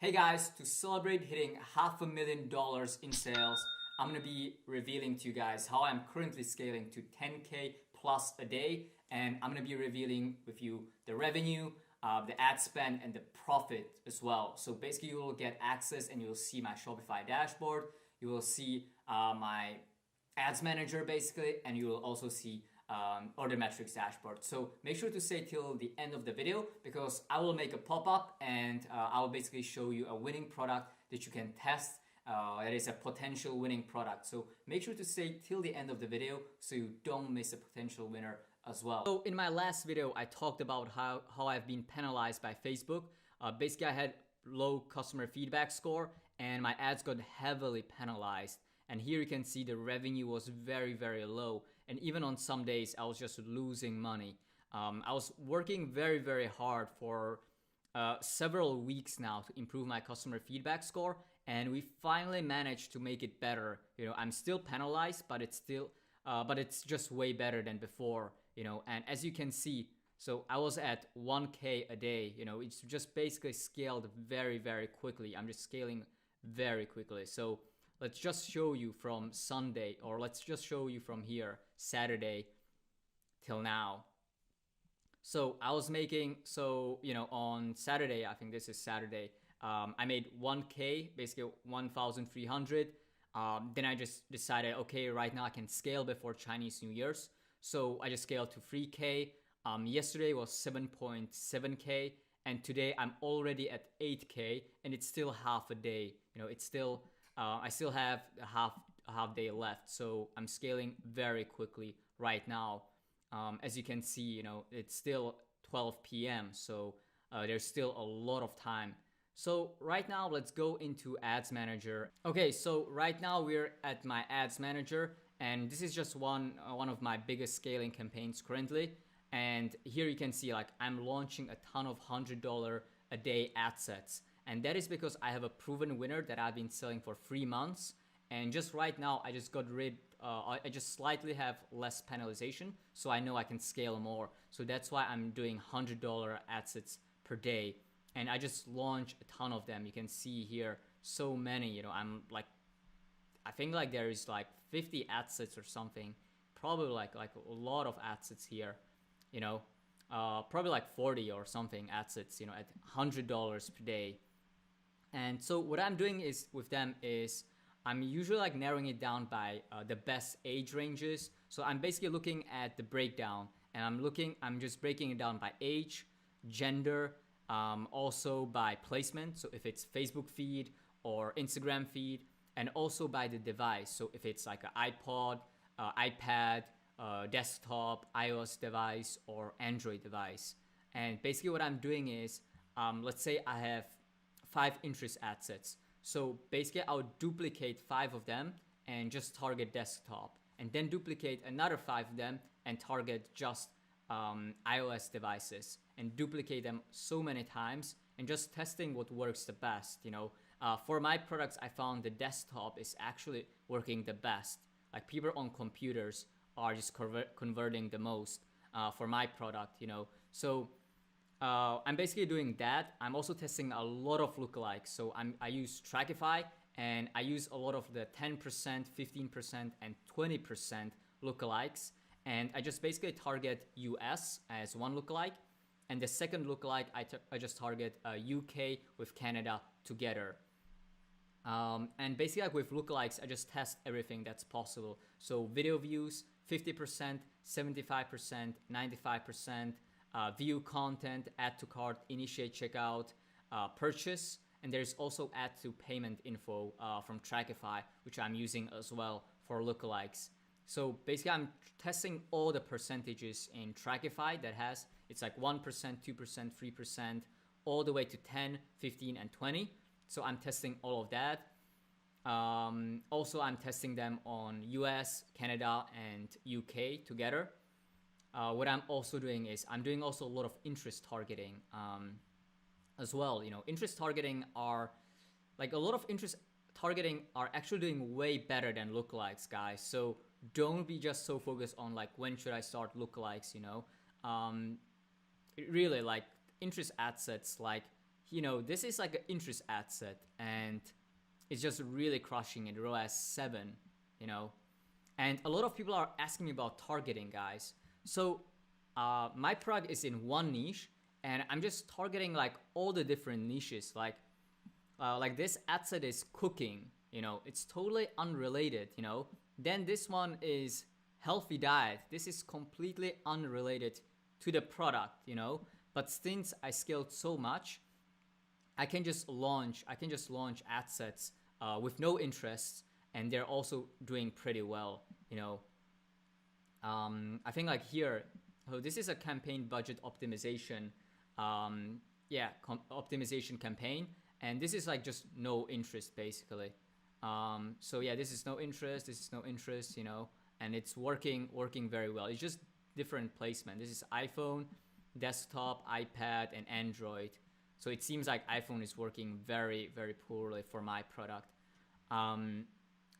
Hey guys, to celebrate hitting $500,000 in sales, I'm gonna be revealing to you guys how I'm currently scaling to 10K plus a day, and I'm gonna be revealing with you the revenue, the ad spend, and the profit as well. So basically, you will get access and you'll see my Shopify dashboard. You will see my ads manager basically, and you will also see order metrics dashboard. So make sure to stay till the end of the video because I will make a pop-up and I will basically show you a winning product that you can test. That is a potential winning product. So make sure to stay till the end of the video so you don't miss a potential winner as well. So in my last video, I talked about how I've been penalized by Facebook. Basically, I had low customer feedback score and my ads got heavily penalized. And here you can see the revenue was very, very low. And even on some days, I was just losing money. I was working very, very hard for several weeks now to improve my customer feedback score. And we finally managed to make it better. You know, I'm still penalized, but it's just way better than before, you know. And as you can see, so I was at 1K a day, you know, it's just basically scaled very, very quickly. I'm just scaling very quickly. So let's just show you from Sunday, or let's just show you from here, Saturday till now. So I was making, on Saturday, I think this is Saturday, I made 1K, basically 1,300. Then I just decided, okay, right now I can scale before Chinese New Year's. So I just scaled to 3K. Yesterday was 7.7K. And today I'm already at 8K, and it's still half a day. You know, it's still, I still have a half day left. So I'm scaling very quickly right now. As you can see, you know, it's still 12 p.m. So there's still a lot of time. So right now, let's go into Ads Manager. Okay, so right now we're at my Ads Manager, and this is just one of my biggest scaling campaigns currently. And here you can see, like, I'm launching a ton of $100 a day ad sets. And that is because I have a proven winner that I've been selling for 3 months. And just right now, I just got rid, I just slightly have less penalization. So I know I can scale more. So that's why I'm doing $100 ad sets per day. And I just launched a ton of them. You can see here so many, you know, I think like there is like 50 ad sets or something. Probably like a lot of ad sets here, you know, probably like 40 or something ad sets, you know, at $100 per day. And so what I'm doing is with them is I'm usually like narrowing it down by the best age ranges. So I'm basically looking at the breakdown, and I'm just breaking it down by age, gender, also by placement. So if it's Facebook feed or Instagram feed, and also by the device. So if it's like an iPod, iPad, desktop, iOS device, or Android device. And basically what I'm doing is, let's say I have 5 interest ad sets. So basically I'll duplicate 5 of them and just target desktop, and then duplicate another 5 of them and target just iOS devices, and duplicate them so many times and just testing what works the best. You know, for my products, I found the desktop is actually working the best. Like people on computers are just converting the most for my product, you know. So I'm basically doing that. I'm also testing a lot of lookalikes. So I use Shopify, and I use a lot of the 10%, 15%, and 20% lookalikes. And I just basically target US as one lookalike. And the second lookalike, I just target UK with Canada together. And basically like with lookalikes, I just test everything that's possible. So video views, 50%, 75%, 95%, view content, add to cart, initiate checkout, purchase, and there's also add to payment info from Shopify, which I'm using as well for lookalikes. So basically I'm testing all the percentages in Shopify that has, it's like 1%, 2%, 3%, all the way to 10, 15, and 20. So I'm testing all of that. Also, I'm testing them on US, Canada, and UK together. What I'm also doing is I'm doing also a lot of interest targeting as well. You know, interest targeting are like a lot of interest targeting are actually doing way better than lookalikes, guys. So don't be just so focused on like when should I start lookalikes, you know. Really, like interest ad sets like this is like an interest ad set, and it's just really crushing it. ROAS 7, and a lot of people are asking me about targeting, guys. So my product is in one niche, and I'm just targeting like all the different niches. Like this ad set is cooking, it's totally unrelated, Then this one is healthy diet. This is completely unrelated to the product, But since I scaled so much, I can just launch ad sets with no interest, and they're also doing pretty well, I think like here, this is a campaign budget optimization, optimization campaign, and this is like just no interest basically. So yeah, this is no interest, and it's working very well. It's just different placement. This is iPhone, desktop, iPad, and Android. So it seems like iPhone is working very, very poorly for my product.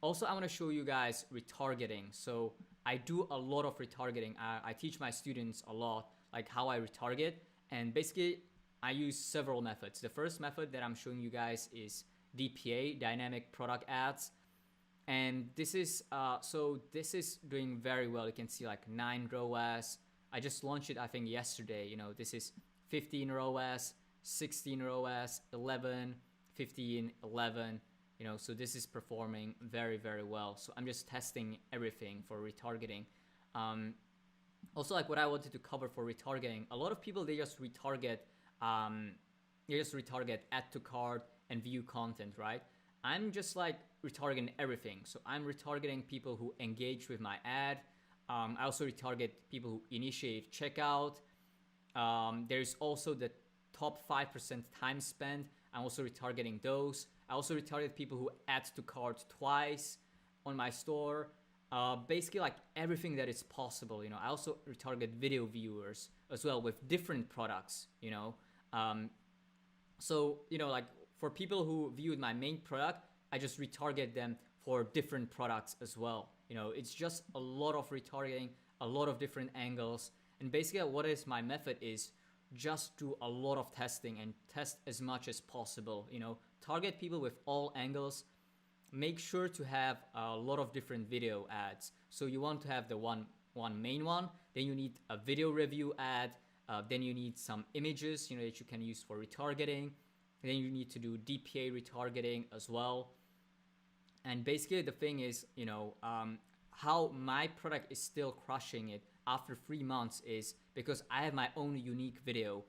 Also, I want to show you guys retargeting. So I do a lot of retargeting. I teach my students a lot, like how I retarget. And basically, I use several methods. The first method that I'm showing you guys is DPA, Dynamic Product Ads. And this is, this is doing very well. You can see like 9 ROAS. I just launched it, I think, yesterday. This is 15 ROAS, 16 ROAS, 11, 15, 11. So this is performing very, very well. So I'm just testing everything for retargeting. Also, like what I wanted to cover for retargeting, a lot of people, they just retarget add to cart and view content, right? I'm just like retargeting everything. So I'm retargeting people who engage with my ad. I also retarget people who initiate checkout. There's also the top 5% time spent. I'm also retargeting those. I also retarget people who add to cart twice on my store. Basically like everything that is possible, I also retarget video viewers as well with different products, So, like for people who viewed my main product, I just retarget them for different products as well. It's just a lot of retargeting, a lot of different angles. And basically what is my method is just do a lot of testing and test as much as possible, target people with all angles. Make sure to have a lot of different video ads. So you want to have the one main one, then you need a video review ad, then you need some images, that you can use for retargeting. Then you need to do DPA retargeting as well. And basically the thing is, how my product is still crushing it after 3 months is because I have my own unique video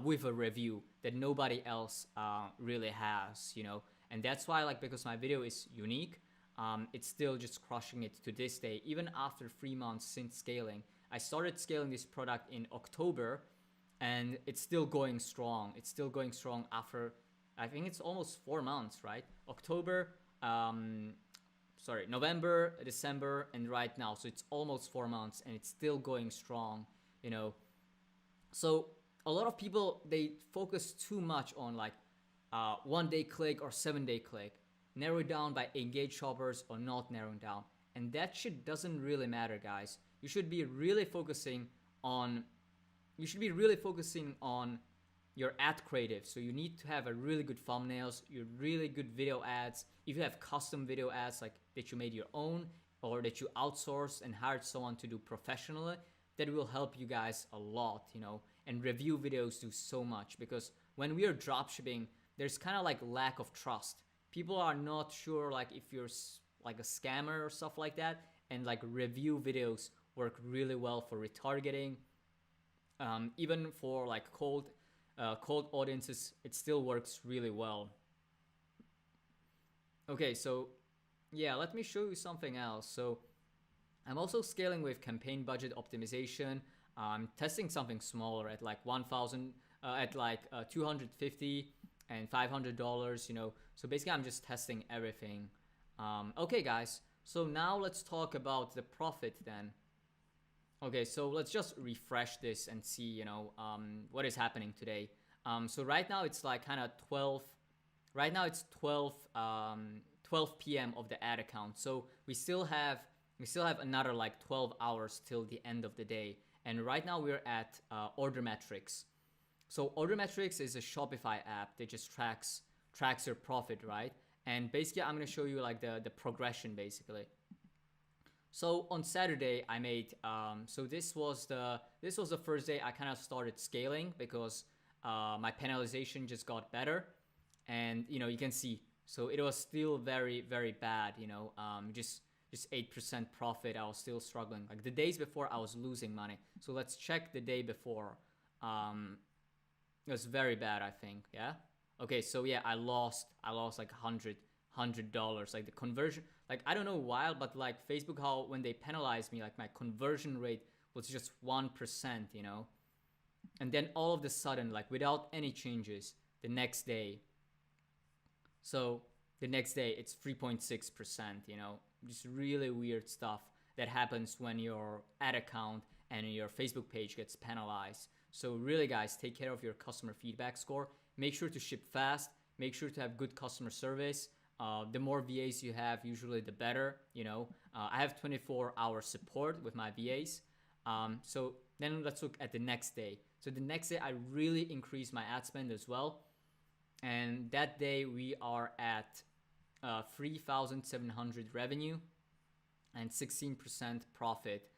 with a review that nobody else really has, And that's why, because my video is unique, it's still just crushing it to this day, even after 3 months since scaling. I started scaling this product in October, and it's still going strong. It's still going strong after, I think it's almost 4 months, right? November, December, and right now. So it's almost 4 months, and it's still going strong, So a lot of people, they focus too much on 1 day click or 7 day click, narrow it down by engaged shoppers or not narrowing down. And that shit doesn't really matter, guys. You should be really focusing on your ad creative. So you need to have a really good thumbnails, your really good video ads. If you have custom video ads that you made your own or that you outsourced and hired someone to do professionally, that will help you guys a lot, and review videos do so much, because when we are dropshipping, there's kind of lack of trust. People are not sure if you're a scammer or stuff like that, and review videos work really well for retargeting. Even for cold audiences, it still works really well. Okay, so yeah, let me show you something else. So I'm also scaling with campaign budget optimization. I'm testing something smaller at 1,000, at 250 and $500, So basically I'm just testing everything. Okay guys, so now let's talk about the profit then. Okay, so let's just refresh this and see, what is happening today. So right now it's kind of 12. Right now it's 12 p.m. of the ad account. So we still have another 12 hours till the end of the day. And right now we're at order metrics. So Order Metrics is a Shopify app that just tracks your profit, right? And basically I'm gonna show you like the progression basically. So on Saturday I made so this was the first day I kind of started scaling because my penalization just got better, and you can see, so it was still very very bad, just 8% profit. I was still struggling. Like the days before I was losing money. So let's check the day before. It was very bad, I think. Yeah. Okay, so yeah, I lost like $100. Like the conversion, like I don't know why, but like Facebook, how when they penalized me, like my conversion rate was just 1%, and then all of a sudden, like without any changes, the next day it's 3.6%, just really weird stuff that happens when your ad account and your Facebook page gets penalized. So really guys, take care of your customer feedback score. Make sure to ship fast, make sure to have good customer service. The more VAs you have, usually the better, I have 24-hour support with my VAs. So then let's look at the next day. So the next day I really increased my ad spend as well. And that day we are at 3,700 revenue and 16% profit.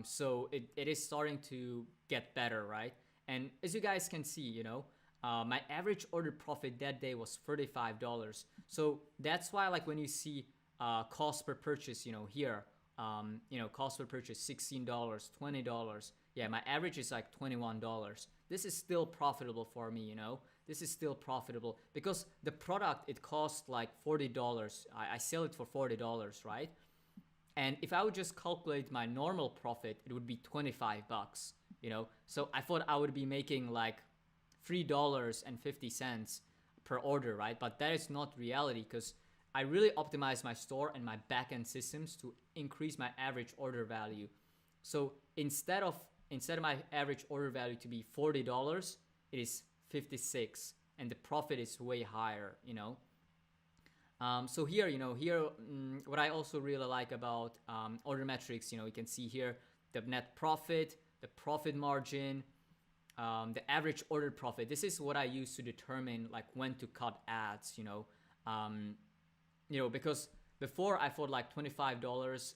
So it is starting to get better, right? And as you guys can see, my average order profit that day was $35. So that's why, like when you see cost per purchase, here, cost per purchase $16, $20. Yeah, my average is like $21. This is still profitable for me, This is still profitable because the product, it costs like $40. I sell it for $40, right? And if I would just calculate my normal profit, it would be $25, So I thought I would be making like $3.50 per order, right? But that is not reality because I really optimize my store and my backend systems to increase my average order value. So instead of my average order value to be $40, it is $56, and the profit is way higher, So here, what I also really like about Order Metrics, you can see here the net profit, the profit margin, the average order profit. This is what I use to determine like when to cut ads, because before I thought like $25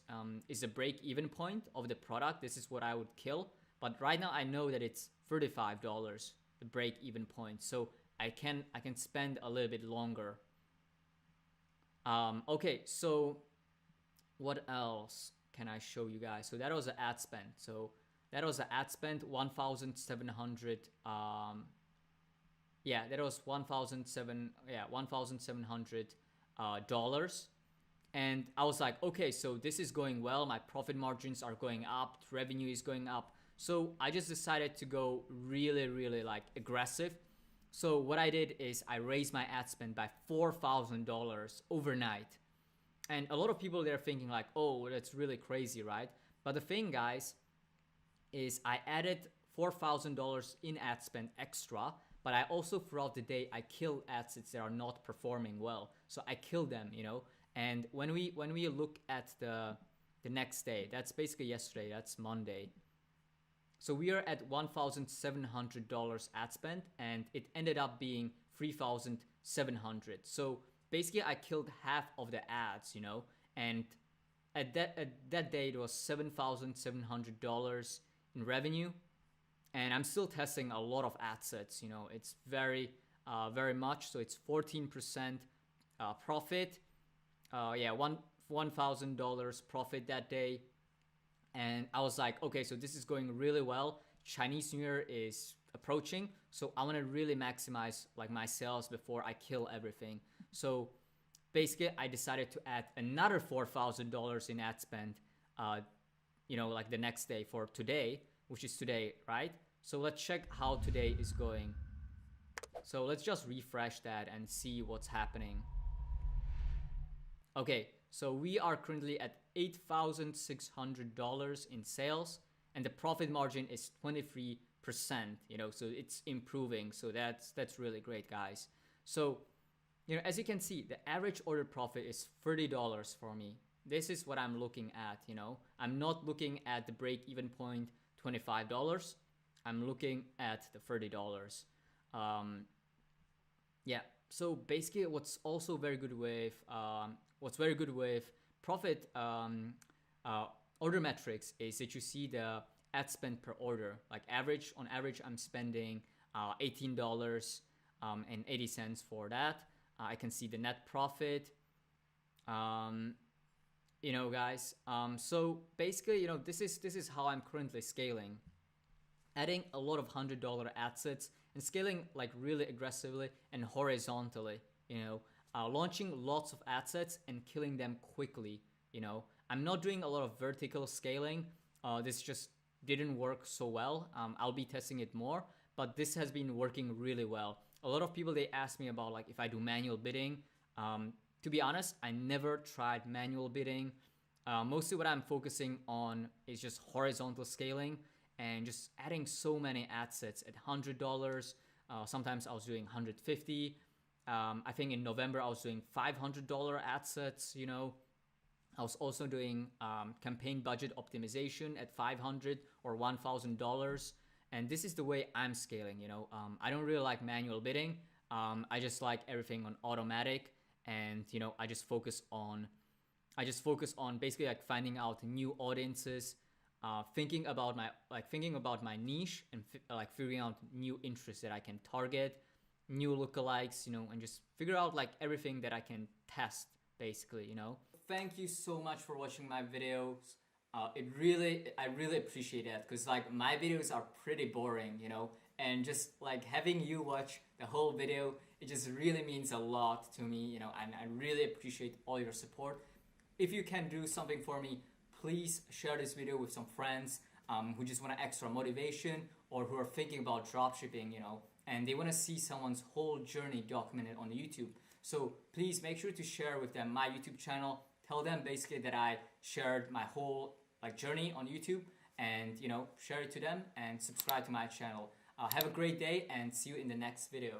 is a break-even point of the product. This is what I would kill. But right now I know that it's $35, the break-even point. So I can spend a little bit longer. Okay, so what else can I show you guys? So that was the ad spend. So that was the ad spend, 1,700. That was $1,700 dollars. And I was like, okay, so this is going well. My profit margins are going up. Revenue is going up. So I just decided to go really, really like aggressive. So what I did is I raised my ad spend by $4,000 overnight. And a lot of people, they're thinking like, oh, that's really crazy, right? But the thing, guys, is I added $4,000 in ad spend extra, but I also throughout the day, I kill ads that are not performing well. So I kill them, And when we look at the next day, that's basically yesterday, that's Monday. So we are at $1,700 ad spend, and it ended up being $3,700. So basically I killed half of the ads, and at that day it was $7,700 in revenue, and I'm still testing a lot of ad sets. It's very much. So it's 14% profit. $1,000 profit that day. And I was like, okay, so this is going really well. Chinese New Year is approaching, so I want to really maximize like my sales before I kill everything. So basically, I decided to add another $4,000 in ad spend, like the next day for today, which is today, right? So let's check how today is going. So let's just refresh that and see what's happening. Okay, so we are currently at $8,600 in sales, and the profit margin is 23%, so it's improving. So that's really great, guys. So, as you can see, the average order profit is $30 for me. This is what I'm looking at, I'm not looking at the break-even point, $25. I'm looking at the $30. Yeah. So basically, what's very good with profit order metrics is that you see the ad spend per order. Like on average, I'm spending $18.80 for that. I can see the net profit. Guys. So basically, this is how I'm currently scaling, adding a lot of $100 ad sets and scaling like really aggressively and horizontally. Launching lots of ad sets and killing them quickly. I'm not doing a lot of vertical scaling. This just didn't work so well. I'll be testing it more, but this has been working really well. A lot of people, they ask me about like if I do manual bidding. To be honest, I never tried manual bidding. Mostly what I'm focusing on is just horizontal scaling and just adding so many ad sets at $100. Sometimes I was doing $150. I think in November I was doing $500 ad sets. I was also doing campaign budget optimization at $500 or $1,000. And this is the way I'm scaling. I don't really like manual bidding. I just like everything on automatic. And I just focus on basically like finding out new audiences, thinking about my niche, and like figuring out new interests that I can target, new lookalikes, and just figure out like everything that I can test basically. Thank you so much for watching my videos. I really appreciate it, because like my videos are pretty boring, and just like having you watch the whole video, it just really means a lot to me, and I really appreciate all your support. If you can do something for me, please share this video with some friends who just want extra motivation, or who are thinking about dropshipping, and they want to see someone's whole journey documented on YouTube. So please make sure to share with them my YouTube channel. Tell them basically that I shared my whole journey on YouTube, and share it to them and subscribe to my channel. Have a great day and see you in the next video.